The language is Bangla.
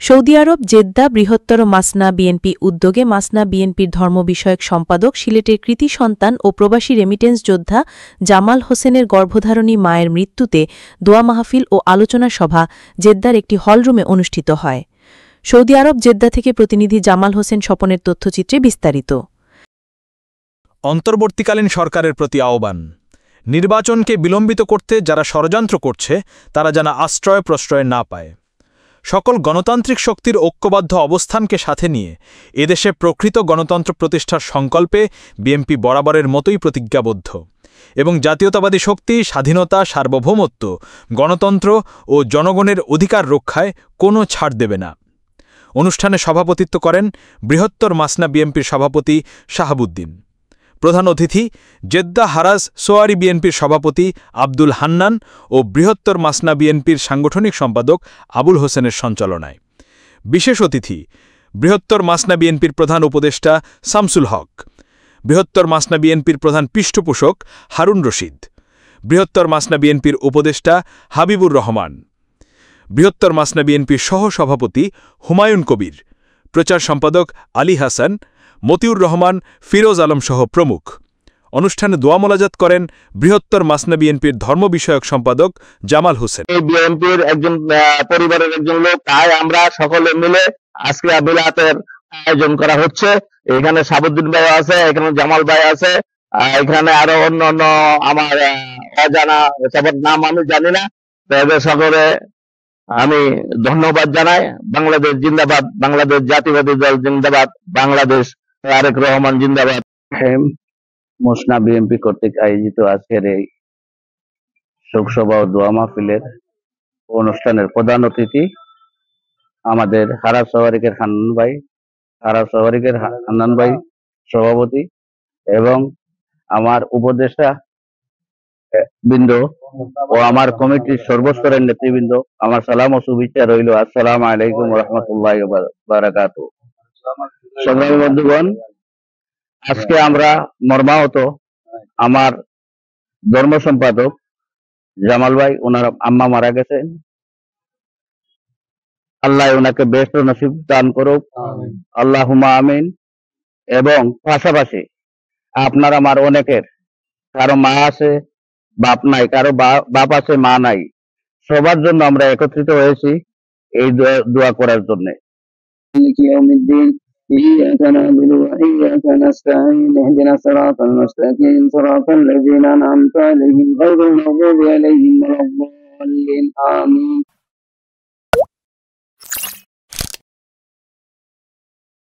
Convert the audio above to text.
সৌদি আরব জেদ্দা বৃহত্তর মাসনা বিএনপি উদ্যোগে মাসনা বিএনপির ধর্ম বিষয়ক সম্পাদক সিলেটের কৃতি সন্তান ও প্রবাসী রেমিটেন্স যোদ্ধা জামাল হোসেনের গর্ভধারণী মায়ের মৃত্যুতে দোয়া মাহফিল ও আলোচনা সভা জেদ্দার একটি হলরুমে অনুষ্ঠিত হয়। সৌদি আরব জেদ্দা থেকে প্রতিনিধি জামাল হোসেন স্বপনের তথ্যচিত্রে বিস্তারিত। অন্তর্বর্তীকালীন সরকারের প্রতি আহ্বান, নির্বাচনকে বিলম্বিত করতে যারা ষড়যন্ত্র করছে তারা যেন আশ্রয় প্রশ্রয় না পায়। সকল গণতান্ত্রিক শক্তির ঐক্যবদ্ধ অবস্থানকে সাথে নিয়ে এদেশে প্রকৃত গণতন্ত্র প্রতিষ্ঠার সংকল্পে বিএনপি বরাবরের মতোই প্রতিজ্ঞাবদ্ধ এবং জাতীয়তাবাদী শক্তি স্বাধীনতা, সার্বভৌমত্ব, গণতন্ত্র ও জনগণের অধিকার রক্ষায় কোনো ছাড় দেবে না। অনুষ্ঠানে সভাপতিত্ব করেন বৃহত্তর মাসনা বিএনপির সভাপতি শাহাবুদ্দিন। প্রধান অতিথি জেদ্দা হারাজ সোয়ারি বিএনপির সভাপতি আব্দুল হান্নান ও বৃহত্তর মাসনা বিএনপির সাংগঠনিক সম্পাদক আবুল হোসেনের সঞ্চালনায়। বিশেষ অতিথি বৃহত্তর মাসনা বিএনপির প্রধান উপদেষ্টা শামসুল হক, বৃহত্তর মাসনা বিএনপির প্রধান পৃষ্ঠপোষক হারুন রশিদ, বৃহত্তর মাসনা বিএনপির উপদেষ্টা হাবিবুর রহমান, বৃহত্তর মাসনা বিএনপির সহ-সভাপতি হুমায়ুন কবির, প্রচার সম্পাদক আলী হাসান, মতিউর রহমান, ফিরোজ আলম সহ প্রমুখ। অনুষ্ঠানে দোয়া মোনাজাত করেন বৃহত্তর মাসনা বিএনপির ধর্ম বিষয়ক সম্পাদক জামাল হোসেন। এই বিএনপির একজন পরিবারের একজন লোক, তাই আমরা সকলে মিলে আজকে বিলাতের আয়োজন করা হচ্ছে। এখানে শাহাবুদ্দিন ভাই আছে, এখানে জামাল ভাই আছে, এখানে আরো অন্য আমার অজানা সবার নাম আমি জানি না। তাদের সকলে আমি ধন্যবাদ জানাই। বাংলাদেশ জিন্দাবাদ, বাংলাদেশ জাতীয়বাদী দল জিন্দাবাদ, বাংলাদেশ তারেক রহমান জিন্দাবাদ। মাসনা বিএনপি কর্তৃক আয়োজিত আজকের এই শোকসভা ও দোয়া মাহফিলের অনুষ্ঠানের প্রধান অতিথি আমাদের হারাজ সওয়ারিকের হান্নান ভাই সভাপতি এবং আমার উপদেষ্টা বৃন্দ ও আমার কমিটির সর্বস্তরের নেতৃবৃন্দ, আমার সালাম ও শুভেচ্ছা রইল। আসসালামু আলাইকুম ওয়া রাহমাতুল্লাহি ওয়া বারাকাতুহু। সংগ্রামী বন্ধুগণ, আজকে আমরা মর্মাহত আমার ধর্ম সম্পাদক জামাল ভাই, ওনার আম্মা মারা গেছেন। আল্লাহ ওনাকে বেহেশত নসিব দান করুক, আল্লাহুম্মা আমিন। এবং পাশাপাশি আপনার আমার অনেকের, কারো মা আছে বাপ নাই, কারো বাপ আছে মা নাই, সবার জন্য আমরা একত্রিত হয়েছি এই দোয়া করার জন্য। إياك نعبد وإياك نستعين اهدنا الصراط المستقيم صراط الذين أنعمت عليهم غير المغضوب عليهم ولا الضالين آمين